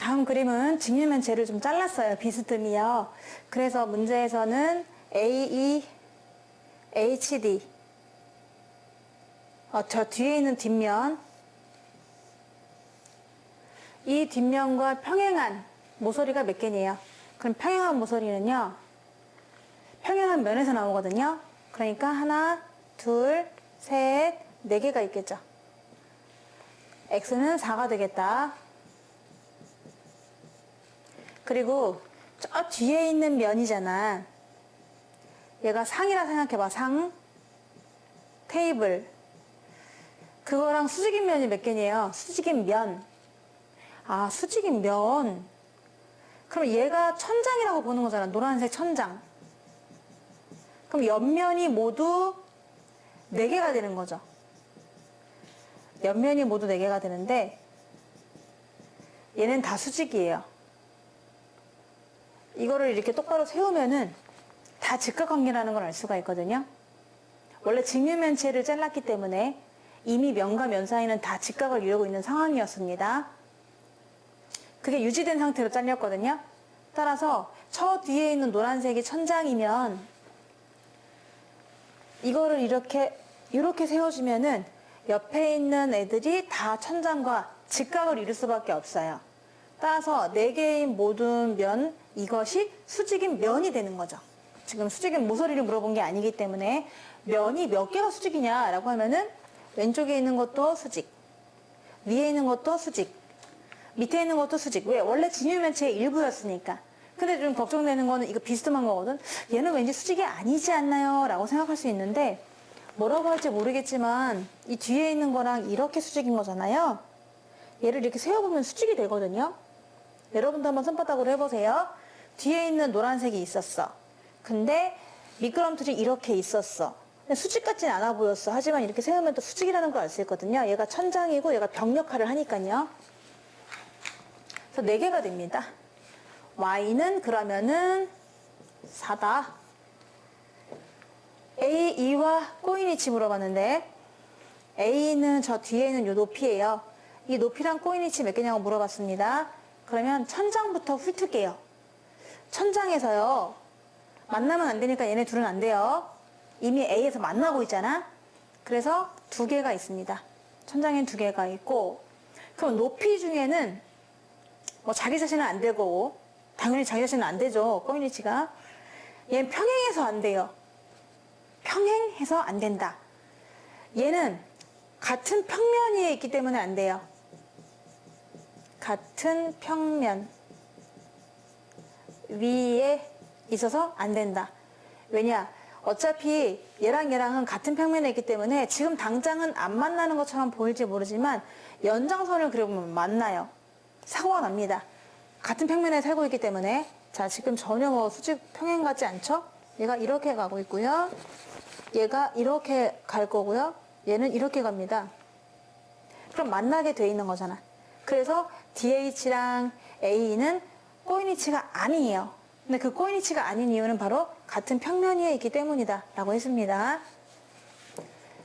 다음 그림은 직류면체를 좀 잘랐어요. 비스듬히요. 그래서 문제에서는 AE, HD 저 뒤에 있는 뒷면, 이 뒷면과 평행한 모서리가 몇 개니에요? 그럼 평행한 모서리는요, 평행한 면에서 나오거든요. 그러니까 하나, 둘, 셋, 네 개가 있겠죠. X는 4가 되겠다. 그리고 저 뒤에 있는 면이잖아. 얘가 상이라 생각해봐. 상, 테이블. 그거랑 수직인 면이 몇 개니에요? 수직인 면. 아, 수직인 면. 그럼 얘가 천장이라고 보는 거잖아. 노란색 천장. 그럼 옆면이 모두 4개가 되는 거죠. 옆면이 모두 4개가 되는데 얘는 다 수직이에요. 이거를 이렇게 똑바로 세우면은 다 직각관계라는 걸 알 수가 있거든요. 원래 직류면체를 잘랐기 때문에 이미 면과 면 사이는 다 직각을 이루고 있는 상황이었습니다. 그게 유지된 상태로 잘렸거든요. 따라서 저 뒤에 있는 노란색이 천장이면 이거를 이렇게 세워주면은 옆에 있는 애들이 다 천장과 직각을 이룰 수밖에 없어요. 따라서 4개의 모든 면, 이것이 수직인 면이 되는 거죠. 지금 수직인 모서리를 물어본 게 아니기 때문에 면이 몇 개가 수직이냐라고 하면은 왼쪽에 있는 것도 수직, 위에 있는 것도 수직, 밑에 있는 것도 수직. 왜? 원래 직류면체의 일부였으니까. 근데 좀 걱정되는 거는 이거 비스듬한 거거든. 얘는 왠지 수직이 아니지 않나요? 라고 생각할 수 있는데 뭐라고 할지 모르겠지만 이 뒤에 있는 거랑 이렇게 수직인 거잖아요. 얘를 이렇게 세워보면 수직이 되거든요. 여러분도 한번 손바닥으로 해보세요. 뒤에 있는 노란색이 있었어. 근데 미끄럼틀이 이렇게 있었어. 수직 같진 않아 보였어. 하지만 이렇게 세우면 또 수직이라는 걸 알 수 있거든요. 얘가 천장이고 얘가 벽 역할을 하니까요. 그래서 4개가 됩니다. Y는 그러면은 4다. A, E와 꼬인위치 물어봤는데 A는 저 뒤에 있는 요 높이예요. 이 높이랑 꼬인위치 몇 개냐고 물어봤습니다. 그러면 천장부터 훑을게요. 천장에서요. 만나면 안 되니까 얘네 둘은 안 돼요. 이미 A에서 만나고 있잖아. 그래서 2개가 있습니다. 천장엔 2개가 있고 그럼 높이 중에는 뭐 자기 자신은 안 되고 당연히 자기 자신은 안 되죠. 꼬인위치가. 얘는 평행해서 안 돼요. 평행해서 안 된다. 얘는 같은 평면 위에 있기 때문에 안 돼요. 같은 평면 위에 있어서 안 된다. 왜냐? 어차피 얘랑 얘랑은 같은 평면에 있기 때문에 지금 당장은 안 만나는 것처럼 보일지 모르지만 연장선을 그려보면 만나요. 사고가 납니다. 같은 평면에 살고 있기 때문에. 자, 지금 전혀 뭐 수직 평행 같지 않죠? 얘가 이렇게 가고 있고요. 얘가 이렇게 갈 거고요. 얘는 이렇게 갑니다. 그럼 만나게 돼 있는 거잖아. 그래서 DH랑 A는 꼬인위치가 아니에요. 근데 그 꼬인위치가 아닌 이유는 바로 같은 평면 위에 있기 때문이다 라고 했습니다.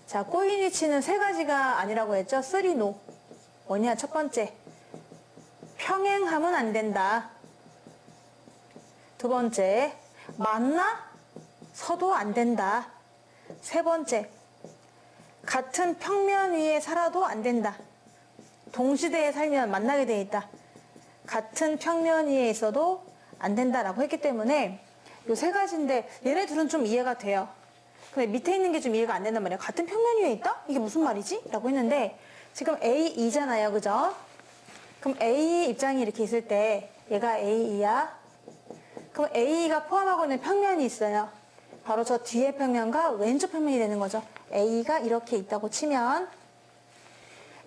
자, 꼬인위치는 3가지가 아니라고 했죠. 3 no. 뭐냐? 첫 번째, 평행하면 안 된다. 두 번째, 만나서도 안 된다. 세 번째, 같은 평면 위에 살아도 안 된다. 동시대에 살면 만나게 돼 있다. 같은 평면 위에 있어도 안 된다라고 했기 때문에 요 3가지인데 얘네 둘은 좀 이해가 돼요. 근데 밑에 있는 게 좀 이해가 안 된단 말이에요. 같은 평면 위에 있다? 이게 무슨 말이지? 라고 했는데 지금 A, E잖아요. 그죠? 그럼 A 입장이 이렇게 있을 때 얘가 A, E야. 그럼 A가 포함하고 있는 평면이 있어요. 바로 저 뒤에 평면과 왼쪽 평면이 되는 거죠. A가 이렇게 있다고 치면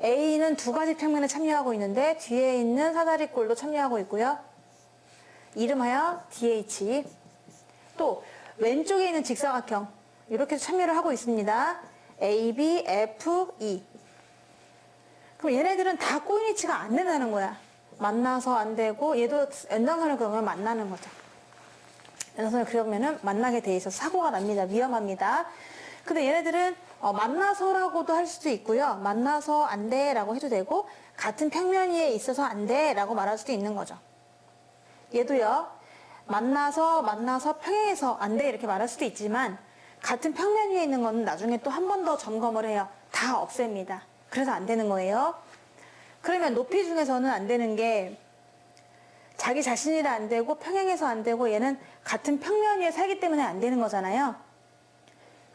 A는 2가지 평면에 참여하고 있는데 뒤에 있는 사다리꼴도 참여하고 있고요. 이름하여 DH. 또 왼쪽에 있는 직사각형 이렇게 참여를 하고 있습니다. A, B, F, E. 그럼 얘네들은 다 꼬인위치가 안 된다는 거야. 만나서 안 되고 얘도 연장선을 그러면 만나는 거죠. 연장선을 그려보면은 만나게 돼 있어서 사고가 납니다. 위험합니다. 근데 얘네들은 만나서라고도 할 수도 있고요. 만나서 안 돼 라고 해도 되고 같은 평면 위에 있어서 안 돼 라고 말할 수도 있는 거죠. 얘도요. 만나서 평행해서 안 돼 이렇게 말할 수도 있지만 같은 평면 위에 있는 거는 나중에 또 한 번 더 점검을 해요. 다 없앱니다. 그래서 안 되는 거예요. 그러면 높이 중에서는 안 되는 게 자기 자신이라 안 되고 평행해서 안 되고 얘는 같은 평면 위에 살기 때문에 안 되는 거잖아요.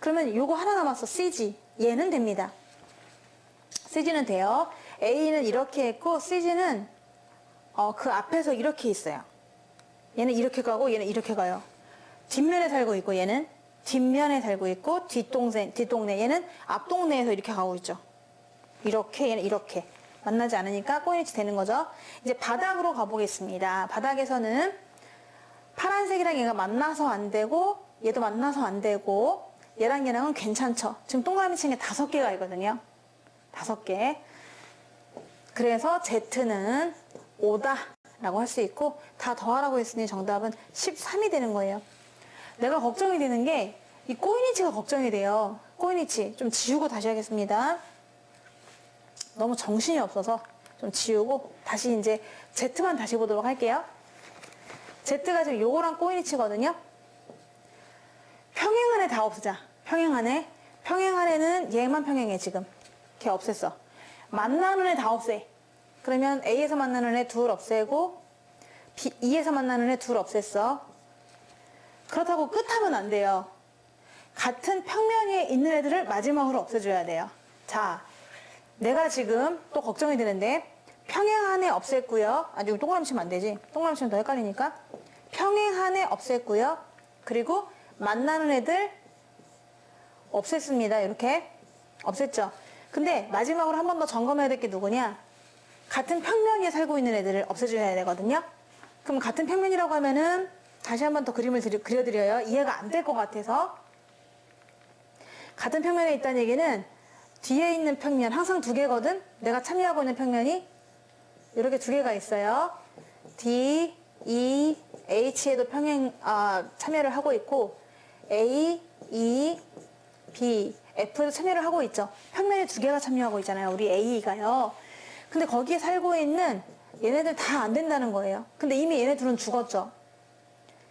그러면 요거 하나 남았어. CG. 얘는 됩니다. CG는 돼요. A는 이렇게 했고 CG는 그 앞에서 이렇게 있어요. 얘는 이렇게 가고 얘는 이렇게 가요. 뒷면에 살고 있고 얘는 뒷면에 살고 있고 뒷동네 얘는 앞동네에서 이렇게 가고 있죠. 이렇게 얘는 이렇게 만나지 않으니까 꼬인위치 되는 거죠. 이제 바닥으로 가보겠습니다. 바닥에서는 파란색이랑 얘가 만나서 안 되고 얘도 만나서 안 되고 얘랑은 괜찮죠. 지금 동그라미 친 게 5개가 있거든요. 5개. 그래서 Z는 5다 라고 할 수 있고 다 더하라고 했으니 정답은 13이 되는 거예요. 내가 걱정이 되는 게 이 꼬인위치가 걱정이 돼요. 꼬인위치 좀 지우고 다시 하겠습니다. 너무 정신이 없어서 좀 지우고 다시 이제 Z만 다시 보도록 할게요. Z가 지금 요거랑 꼬인위치거든요. 평행한에 다 없애자. 평행한에는 얘만 평행해 지금. 걔 없앴어. 만나는 애 다 없애. 그러면 A에서 만나는 애 둘 없애고 E에서 만나는 애 둘 없앴어. 그렇다고 끝하면 안 돼요. 같은 평면 위에 있는 애들을 마지막으로 없애줘야 돼요. 자, 내가 지금 또 걱정이 되는데 평행한에 없앴고요. 아주 동그라미 치면 안 되지. 동그라미 치면 더 헷갈리니까. 평행한에 없앴고요. 그리고 만나는 애들 없앴습니다. 이렇게 없앴죠. 근데 마지막으로 한 번 더 점검해야 될 게 누구냐? 같은 평면 위에 살고 있는 애들을 없애줘야 되거든요. 그럼 같은 평면이라고 하면은 다시 한 번 더 그림을 그려드려요. 이해가 안 될 것 같아서. 같은 평면에 있다는 얘기는 뒤에 있는 평면 항상 2개거든. 내가 참여하고 있는 평면이 이렇게 2개가 있어요. D, E, H에도 참여를 하고 있고 A, E, B, F에도 참여를 하고 있죠. 평면에 2개가 참여하고 있잖아요. 우리 A가요. 근데 거기에 살고 있는 얘네들 다 안 된다는 거예요. 근데 이미 얘네들은 죽었죠.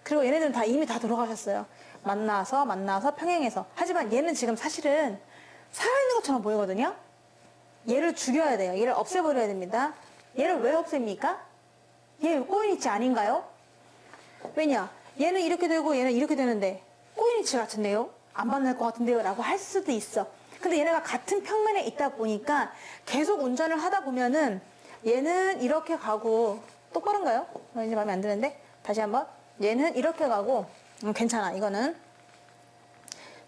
그리고 얘네들은 이미 다 돌아가셨어요. 만나서 평행해서. 하지만 얘는 지금 사실은 살아있는 것처럼 보이거든요. 얘를 죽여야 돼요. 얘를 없애버려야 됩니다. 얘를 왜 없앱니까? 얘 꼬인위치 아닌가요? 왜냐? 얘는 이렇게 되고 얘는 이렇게 되는데 꼬인위치 같은데요? 안 만날 것 같은데요? 라고 할 수도 있어. 근데 얘네가 같은 평면에 있다 보니까 계속 운전을 하다 보면은 얘는 이렇게 가고 똑바른가요? 이제 마음에 안 드는데 다시 한번. 얘는 이렇게 가고 괜찮아. 이거는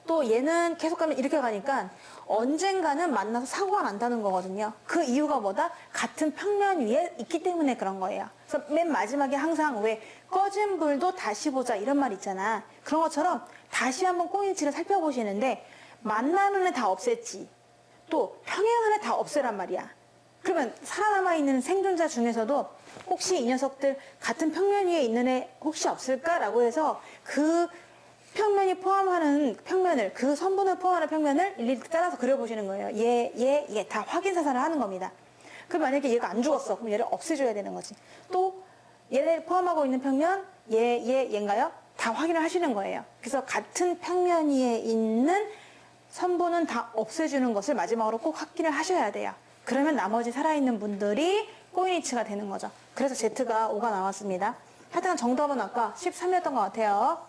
또 얘는 계속 가면 이렇게 가니까 언젠가는 만나서 사고가 난다는 거거든요. 그 이유가 뭐다? 같은 평면 위에 있기 때문에 그런 거예요. 그래서 맨 마지막에 항상 왜 꺼진 불도 다시 보자 이런 말 있잖아. 그런 것처럼 다시 한번 꼬인위치를 살펴보시는데 만나는 애 다 없앴지. 또 평행한 애 다 없애란 말이야. 그러면 살아남아 있는 생존자 중에서도 혹시 이 녀석들 같은 평면 위에 있는 애 혹시 없을까라고 해서 그 평면이 포함하는 평면을, 그 선분을 포함하는 평면을 일일이 따라서 그려보시는 거예요. 얘 다 확인 사살을 하는 겁니다. 그럼 만약에 얘가 안 죽었어. 그럼 얘를 없애줘야 되는 거지. 또 얘를 포함하고 있는 평면, 얘인가요? 다 확인을 하시는 거예요. 그래서 같은 평면 위에 있는 선분은 다 없애주는 것을 마지막으로 꼭 확인을 하셔야 돼요. 그러면 나머지 살아있는 분들이 꼬인위치가 되는 거죠. 그래서 Z가 5가 나왔습니다. 하여튼 정답은 아까 13이었던 것 같아요.